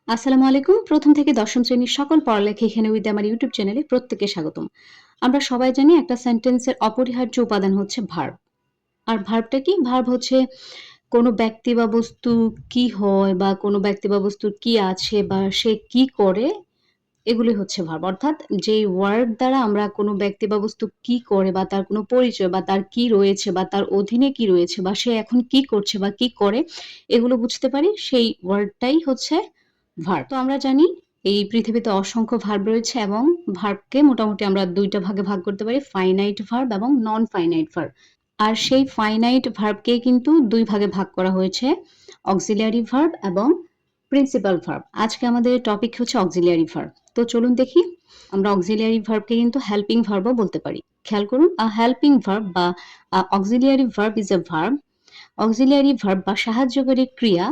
আসসালামু আলাইকুম। প্রথম থেকে দশম শ্রেণীর সকল পড়ালেখা এখানে উইথ আমার ইউটিউব চ্যানেলে প্রত্যেককে স্বাগতম। আমরা সবাই জানি একটা সেন্টেন্সের অপরিহার্য উপাদান হচ্ছে ভার্ব। আর ভার্বটা কি? ভার্ব হচ্ছে কোনো ব্যক্তি বা বস্তু কি হয় বা কোনো ব্যক্তি বা বস্তুর কি আছে বা সে কি করে এগুলি হচ্ছে ভার্ব। অর্থাৎ যেই ওয়ার্ড দ্বারা আমরা কোনো ব্যক্তি বা বস্তু কি করে বা তার কোনো পরিচয় বা তার কি রয়েছে বা তার অধীনে কি রয়েছে বা সে এখন কি করছে বা কি করে এগুলো বুঝতে পারি সেই ওয়ার্ডটাই হচ্ছে ভার্ব। তো আমরা জানি এই পৃথিবীতে অসংখ্য ভার্ব রয়েছে এবং ভার্বকে মোটামুটি আমরা ২ টা ভাগে ভাগ করতে পারি। ফাইনাইট ভার্ব এবং নন ফাইনাইট ভার্ব। আর সেই ফাইনাইট ভার্বকে কিন্তু ২ ভাগে ভাগ করা হয়েছে। অক্সিলিয়ারি ভার্ব এবং প্রিন্সিপাল ভার্ব। আজকে আমাদের টপিক হচ্ছে অক্সিলিয়ারি ভার্ব। তো চলুন দেখি। আমরা অক্সিলিয়ারি ভার্বকে কিন্তু হেল্পিং ভার্বও বলতে পারি। খেয়াল করুন হেল্পিং ভার্ব বা auxiliary verb is a verb। Auxiliary verb বা সাহায্যকারী ক্রিয়া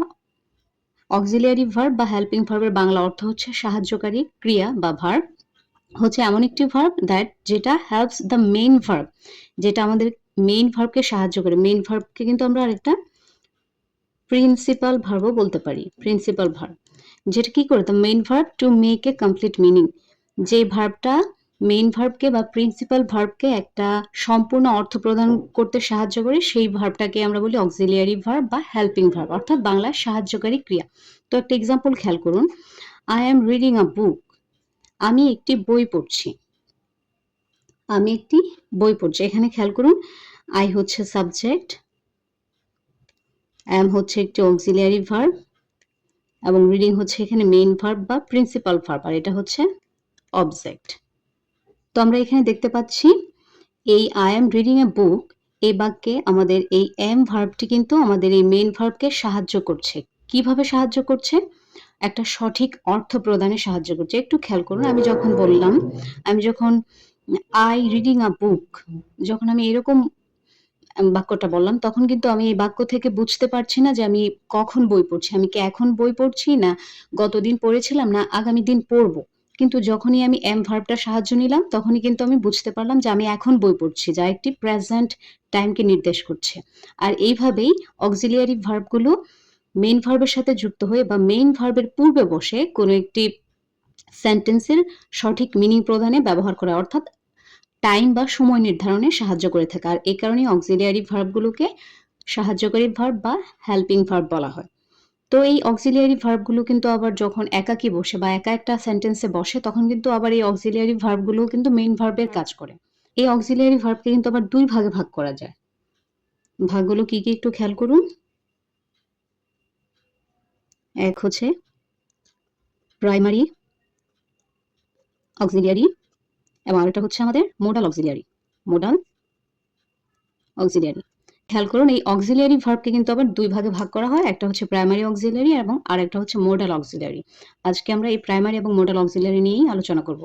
অক্সিলিয়ারি ভার্ব বা হেল্পিং ভার্বের বাংলা অর্থ হচ্ছে সাহায্যকারী ক্রিয়া বা ভার্ব হচ্ছে এমন একটি ভার্ব যেটা হেল্পস দ্য মেইন ভার্ব, যেটা আমাদের মেইন ভার্বকে সাহায্য করে। মেইন ভার্বকে কিন্তু আমরা আরেকটা প্রিন্সিপাল ভার্বও বলতে পারি। প্রিন্সিপাল ভার্ব যেটা কি করে the main verb to make a complete meaning, যে ভার্বটা মেইন ভার্বকে বা প্রিন্সিপাল ভার্বকে একটা সম্পূর্ণ অর্থ প্রদান করতে সাহায্য করে সেই ভার্বটাকে আমরা বলি অক্সিলিয়ারি ভার্ব বা হেল্পিং ভার্ব, অর্থাৎ বাংলায় সাহায্যকারী ক্রিয়া। তো একটা এক্সাম্পল খেয়াল করুন, আই অ্যাম রিডিং আ বুক। আমি একটি বই পড়ছি। আমি একটি বই পড়ছি। এখানে খেয়াল করুন আই হচ্ছে সাবজেক্ট, অ্যাম হচ্ছে একটি অক্সিলিয়ারি ভার্ব এবং রিডিং হচ্ছে এখানে মেইন ভার্ব বা প্রিন্সিপাল ভার্ব আর এটা হচ্ছে অবজেক্ট। তো আমরা এখানে দেখতে পাচ্ছি এই আই এম রিডিং এ বুক এই বাক্যে আমাদের এই এম ভার্বটি কিন্তু আমাদের এই মেইন ভার্বকে সাহায্য করছে। কিভাবে সাহায্য করছে? একটা সঠিক অর্থ প্রদানে সাহায্য করছে। একটু খেয়াল করুন, আমি যখন বললাম, আমি যখন আই রিডিং আ বুক, যখন আমি এরকম বাক্যটা বললাম তখন কিন্তু আমি এই বাক্য থেকে বুঝতে পারছি না যে আমি কখন বই পড়ছি। আমি কি এখন বই পড়ছি না গতদিন পড়েছিলাম না আগামী দিন পড়ব। কিন্তু যখনই আমি এম ভার্বটার সাহায্য নিলাম তখনই কিন্তু আমি বুঝতে পারলাম যে আমি এখন বই পড়ছি, যা একটি প্রেজেন্ট টাইমকে নির্দেশ করছে। আর এইভাবেই অক্সিলিয়ারি ভার্বগুলো মেইন ভার্বের সাথে যুক্ত হয়ে বা মেইন ভার্বের পূর্বে বসে কোনো একটি সেন্টেন্সের সঠিক মিনিং প্রদানে ব্যবহার করা, অর্থাৎ টাইম বা সময় নির্ধারণে সাহায্য করে থাকে। আর এই কারণেই অক্সিলিয়ারি ভার্বগুলোকে সাহায্যকারী ভার্ব বা হেল্পিং ভার্ব বলা হয়। তো এই অক্সিলিয়ারি ভার্বগুলো কিন্তু আবার যখন একাকী বসে বা একা একটা সেন্টেন্সে বসে তখন কিন্তু আবার এই অক্সিলিয়ারি ভার্বগুলো কিন্তু মেইন ভার্বের কাজ করে। এই অক্সিলিয়ারি ভার্বকে কিন্তু আবার ২ ভাগে ভাগ করা যায়। ভাগগুলো কি একটু খেয়াল করুন। এক হচ্ছে প্রাইমারি অক্সিলিয়ারি এবং আরেকটা হচ্ছে আমাদের মোডাল অক্সিলিয়ারি। Modal auxiliary. খেয়াল করুন এই অক্সিলিয়ারি ভার্বকে কিন্তু আবার ২ ভাগে ভাগ করা হয়। একটা হচ্ছে প্রাইমারি অক্সিলিয়ারি এবং আরেকটা হচ্ছে মোডাল অক্সিলিয়ারি। আজকে আমরা এই প্রাইমারি এবং মোডাল অক্সিলিয়ারি নিয়েই আলোচনা করব।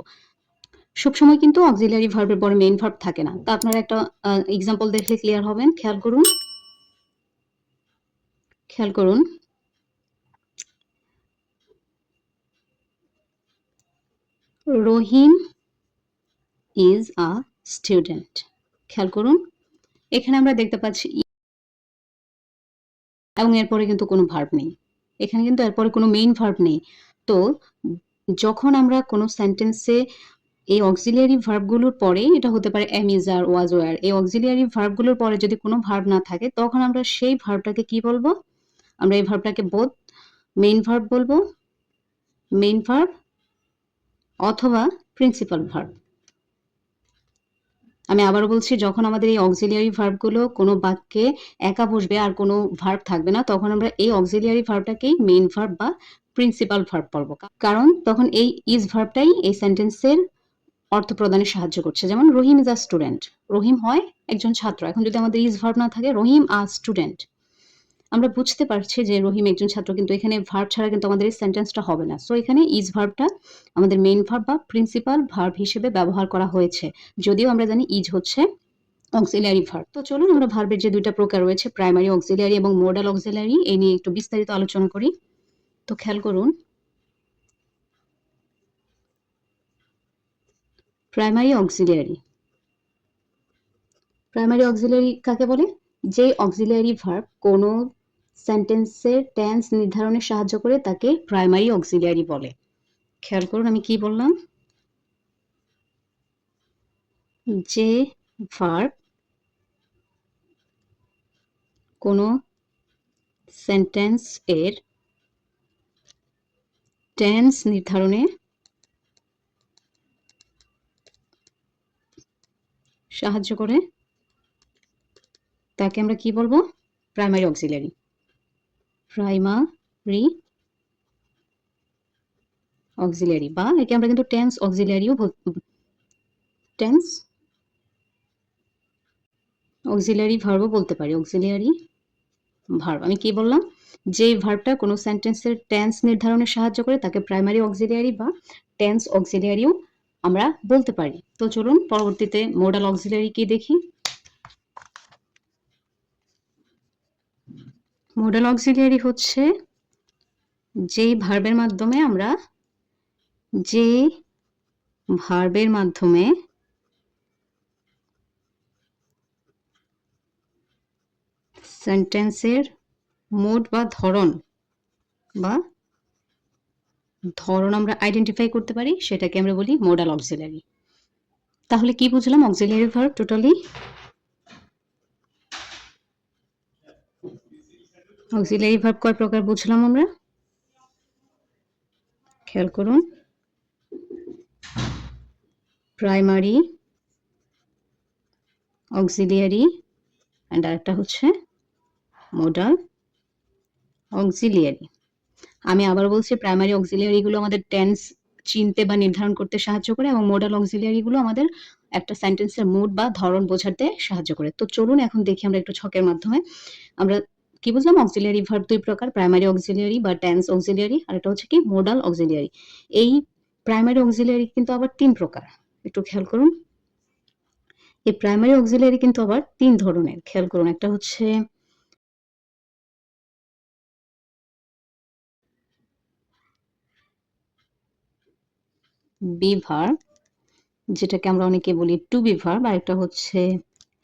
সবসময় কিন্তু অক্সিলিয়ারি ভার্বের পরে মেইন ভার্ব থাকে না। তো আপনারা একটা এক্সাম্পল দেখলে ক্লিয়ার হবেন। খেয়াল করুন। রহিম ইজ আ স্টুডেন্ট। খেয়াল করুন। এখানে আমরা দেখতে পাচ্ছি এবং এরপরে কিন্তু কোনো ভার্ব নেই। এখানে কিন্তু এরপরে কোনো মেইন ভার্ব নেই। তো যখন আমরা কোনো সেন্টেন্সে এই অক্সিলিয়ারি ভার্বগুলোর পরে এটা হতে পারে am, is, are, was, were, এই অক্সিলিয়ারি ভার্বগুলোর পরে যদি কোনো ভার্ব না থাকে তখন আমরা সেই ভার্বটাকে কি বলবো? আমরা এই ভার্বটাকে বোথ মেইন ভার্ব বলবো, মেইন ভার্ব অথবা প্রিন্সিপাল ভার্ব। আমি আবারও বলছি, যখন আমাদের এই অক্সিলিয়ারি ভার্বগুলো কোনো বাক্যে একা বসবে আর কোনো ভার্ব থাকবে না তখন আমরা এই অক্সিলিয়ারি ভার্বটাকেই মেইন ভার্ব বা প্রিন্সিপাল ভার্ব বলবো। কারণ তখন এই ইজ ভার্বটাই এই সেন্টেন্সের অর্থ প্রদানে সাহায্য করছে। যেমন রহিম ইজ আ স্টুডেন্ট। রহিম হয় একজন ছাত্র। এখন যদি আমাদের ইজ ভার্ব না থাকে রহিম আ স্টুডেন্ট, আমরা বুঝতে পারছি যে রহিম একজন ছাত্র, কিন্তু এখানে ভার্ব ছাড়া কিন্তু আমাদের এই সেন্টেন্সটা হবে না। সো এখানে ইজ ভার্বটা আমাদের মেইন ভার্ব বা প্রিন্সিপাল ভার্ব হিসেবে ব্যবহার করা হয়েছে। যদিও আমরা জানি ইজ হচ্ছে অক্সিলিয়ারি ভার্ব। তো চলুন আমরা ভার্বের যে ২ টা প্রকার রয়েছে প্রাইমারি অক্সিলিয়ারি এবং মোডাল অক্সিলিয়ারি এই নিয়ে একটু বিস্তারিত আলোচনা করি। তো খেয়াল করুন, প্রাইমারি অক্সিলিয়ারি। প্রাইমারি অক্সিলিয়ারি কাকে বলে? যে অক্সিলিয়ারি ভার্ব কোনো সেন্টেন্সের টেন্স নির্ধারণে সাহায্য করে তাকে প্রাইমারি অক্সিলিয়ারি বলে। খেয়াল করুন আমি কি বললাম, যে ভার্ব কোনো সেন্টেন্স এর টেন্স নির্ধারণে সাহায্য করে তাকে আমরা কি বলবো, প্রাইমারি অক্সিলিয়ারি। প্রাইমারি অক্সিলিয়ারি, বা একে আমরা কিন্তু টেন্স অক্সিলিয়ারিও টেন্স অক্সিলিয়ারি ভার্বও বলতে পারি। অক্সিলিয়ারি ভার্ব, আমি কি বললাম, যে ভার্বটা কোনো সেন্টেন্সের টেন্স নির্ধারণে সাহায্য করে তাকে প্রাইমারি অক্সিলিয়ারি বা টেন্স অক্সিলিয়ারিও আমরা বলতে পারি। তো চলুন পরবর্তীতে মোডাল অক্সিলিয়ারি কি দেখি। মোডাল অক্সিলিয়ারি হচ্ছে যেই ভার্বের মাধ্যমে আমরা সেন্টেন্সের মোড বা ধরন আমরা আইডেন্টিফাই করতে পারি, সেটাকে আমরা বলি মোডাল অক্সিলিয়ারি। তাহলে কি বুঝলাম auxiliary verb totally? Auxiliary verb কয় প্রকার বুঝলাম আমরা? খেয়াল করুন, প্রাইমারি অক্সিলিয়ারি অ্যান্ড আরেকটা হচ্ছে মোডাল অক্সিলিয়ারি। আমি আবার বলছি, প্রাইমারি অক্সিলিয়ারিগুলো আমাদের টেন্স চিনতে বা নির্ধারণ করতে সাহায্য করে, এবং মোডাল অক্সিলিয়ারিগুলো আমাদের একটা সেন্টেন্সের মুড বা ধরন বোঝাতে সাহায্য করে। তো চলুন এখন দেখি আমরা একটু ছকের মাধ্যমে আমরা কি বুঝলাম। অক্সিলিয়ারি ভার্ব দুই প্রকার, প্রাইমারি অক্সিলিয়ারি বা টেন্স অক্সিলিয়ারি, আর এটা হচ্ছে কি মোডাল অক্সিলিয়ারি। এই প্রাইমারি অক্সিলিয়ারি কিন্তু আবার তিন প্রকার, একটু খেয়াল করুন। এই প্রাইমারি অক্সিলিয়ারি কিন্তু আবার তিন ধরনের, খেয়াল করুন। একটা হচ্ছে বি ভার্ব, যেটাকে আমরা অনেকে বলি টু বি ভার্ব, আরেকটা হচ্ছে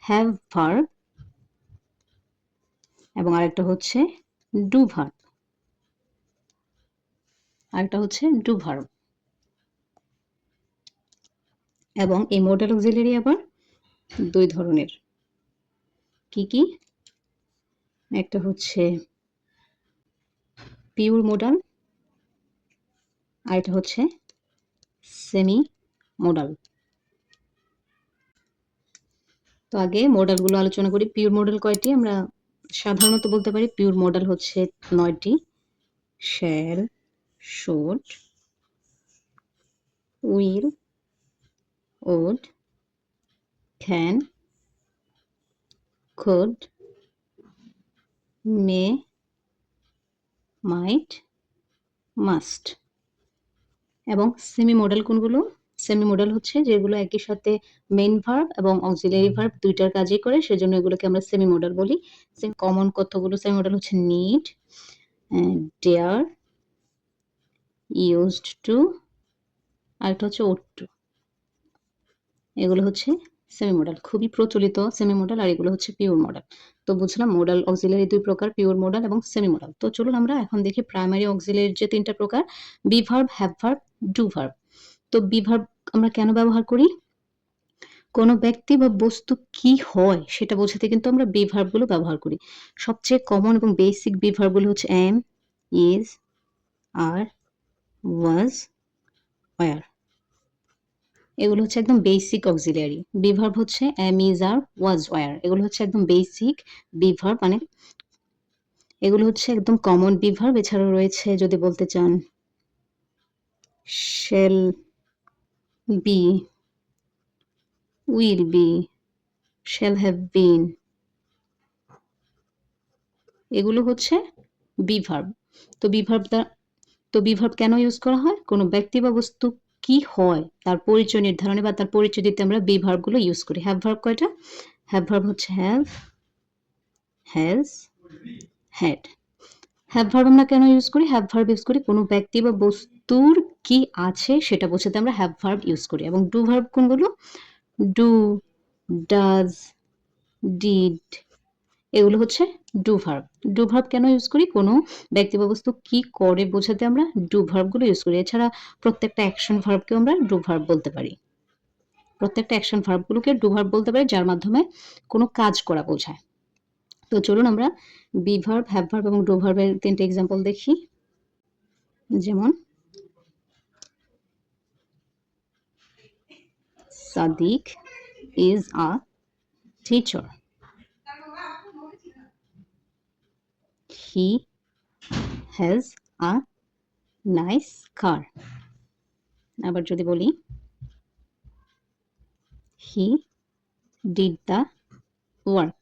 হ্যাভ ভার্ব, এবং আরেকটা হচ্ছে ডু ভার্ব, এবং এই মোডাল অক্সিলিয়ারি আবার দুই ধরনের। কি কি? একটা হচ্ছে পিওর মোডাল, আর এটা হচ্ছে সেমি মোডাল। তো আগে মোডালগুলো আলোচনা করি। পিওর মোডাল কয়টি? আমরা সাধারণত বলতে পারি পিওর মোডাল হচ্ছে 9টি। Shall, should, will, would, can, could, may, might, must। এবং সেমি মডেল কোনগুলো? সেমি মডেল হচ্ছে যেগুলো একই সাথে মেইন ভার্ব এবং অক্সিলিয়ারি ভার্ব দুইটার কাজই করে, সেজন্য এগুলোকে আমরা সেমি মডেল বলি। কমন কতগুলো সেমি মডেল হচ্ছে নিড, ডেয়ার, ইউজড টু, আরেকটা হচ্ছে ওড টু। এগুলো হচ্ছে সেমি মডেল, খুবই প্রচলিত সেমি মডেল, আর এগুলো হচ্ছে পিওর মডেল। তো বুঝলাম মোডাল অক্সিলিয়ারি দুই প্রকার, পিওর মডেল এবং সেমি মডেল। তো চলুন আমরা এখন দেখি প্রাইমারি অক্সিলিয়ারির যে তিনটা প্রকার, B verb, have verb, do verb. তো বি ভার্ব আমরা কেন ব্যবহার করি? কোনো ব্যক্তি বা বস্তু কি হয় সেটা বোঝাতে কিন্তু আমরা বি ভার্বগুলো ব্যবহার করি। সবচেয়ে কমন এবং বেসিক বি ভার্বগুলো হচ্ছে am, is, are, was, were. এগুলো হচ্ছে একদম বেসিক অক্সিলিয়ারি। বি ভার্ব হচ্ছে am, is, are, was, were. এগুলো হচ্ছে একদম বেসিক বি ভার্ব, মানে এগুলো হচ্ছে একদম কমন বি ভার্ব। এছাড়াও রয়েছে, যদি বলতে চান, shall be, will be, shall have been, এগুলো হচ্ছে বি ভার্ব। তো বি ভার্ব কেন ইউজ করা হয়? কোনো ব্যক্তি বা বস্তু কি হয় তার পরিচয় নির্ধারণে বা তার পরিচয় দিতে আমরা বি ভার্বগুলো ইউজ করি। হ্যাভ ভার্ব কয়টা? হ্যাভ ভার্ব হচ্ছে have, has, had. Have verb আমরা কেন ইউজ করি? হ্যাভ ভার্ব ইউজ করি কোনো ব্যক্তি বা বস্তুর কি আছে সেটা বোঝাতে আমরা হ্যাভ ভার্ব ইউজ করি। এবং ডু ভার্ব কোনগুলো? ডু, ডাজ, ডিড, এগুলো হচ্ছে ডু ভার্ব। ডু ভার্ব কেন ইউজ করি? কোনো ব্যক্তি বা বস্তু কি করে বোঝাতে আমরা ডু ভার্বগুলো ইউজ করি। এছাড়া প্রত্যেকটা অ্যাকশন ভার্বকেও আমরা ডু ভার্ব বলতে পারি। প্রত্যেকটা অ্যাকশন ভার্বগুলোকে ডু ভার্ব বলতে পারি, যার মাধ্যমে কোনো কাজ করা বোঝায়। তো চলুন আমরা বি ভার্ব, হ্যাভ ভার্ব এবং ডু ভার্বের ৩ টা এক্সাম্পল দেখি। যেমন Sadiq is a teacher. He has a nice car. আবার যদি বলি he did the work.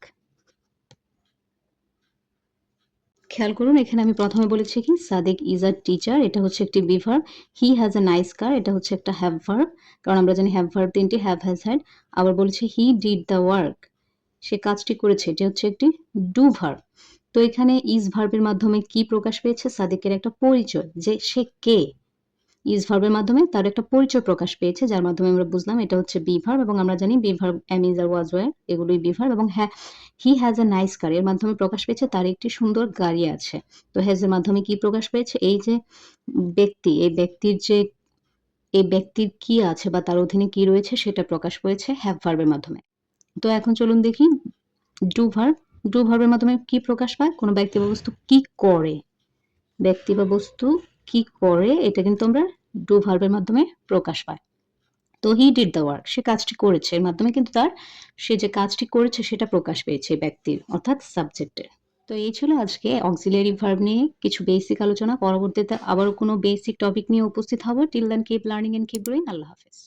খেয়াল করুন, এখানে আমি প্রথমে বলেছি কি সাদিক ইজ আ টিচার, এটা হচ্ছে একটি be verb. He has a nice কার, এটা হচ্ছে একটা হ্যাভ ভার্ব, কারণ আমরা জানি হ্যাভ ভার্ব ৩টি, হ্যাভ, হ্যাজ, হ্যাড। আবার বলেছি হি ডিড দ্য ওয়ার্ক, সে কাজটি করেছে, এটি হচ্ছে একটি ডু ভার্ব। তো এখানে ইজ ভার্বের মাধ্যমে কি প্রকাশ পেয়েছে? সাদিকের একটা পরিচয়, যে সে কে। ইজ ভার্বের মাধ্যমে তার একটা পরিচয় প্রকাশ পেয়েছে, যার মাধ্যমে আমরা বুঝলাম এটা হচ্ছে বি ভার্ব। এবং আমরা জানি be verb am, is, are, was, were এগুলোই বি ভার্ব। এবং হ্যাঁ, হি হ্যাজ এ নাইস কার এর মাধ্যমে প্রকাশ পেয়েছে তার একটি সুন্দর গাড়ি আছে। তো হ্যাজ এর মাধ্যমে কি প্রকাশ পেয়েছে? এই যে ব্যক্তি, এই ব্যক্তির কি আছে বা তার অধীনে কি রয়েছে সেটা প্রকাশ পেয়েছে হ্যাভ ভার্বের মাধ্যমে। তো এখন চলুন দেখি ডু ভার্ব। ডু ভার্বের মাধ্যমে কি প্রকাশ পায়? কোনো ব্যক্তি বা বস্তু কি করে, ব্যক্তি বা বস্তু কি করে, এটা কিন্তু আমরা ডু ভার্বের মাধ্যমে প্রকাশ পায়। তো হি ডিড দ্য ওয়ার্ক, সে কাজটি করেছে, এর মাধ্যমে কিন্তু সে যে কাজটি করেছে সেটা প্রকাশ পেয়েছে ব্যক্তির, অর্থাৎ সাবজেক্টের। তো এই ছিল আজকে অক্সিলিয়ারি ভার্ব নিয়ে কিছু বেসিক আলোচনা। পরবর্তীতে আবারও কোনো বেসিক টপিক নিয়ে উপস্থিত হব। Till then keep learning and keep growing. আল্লাহ হাফেজ।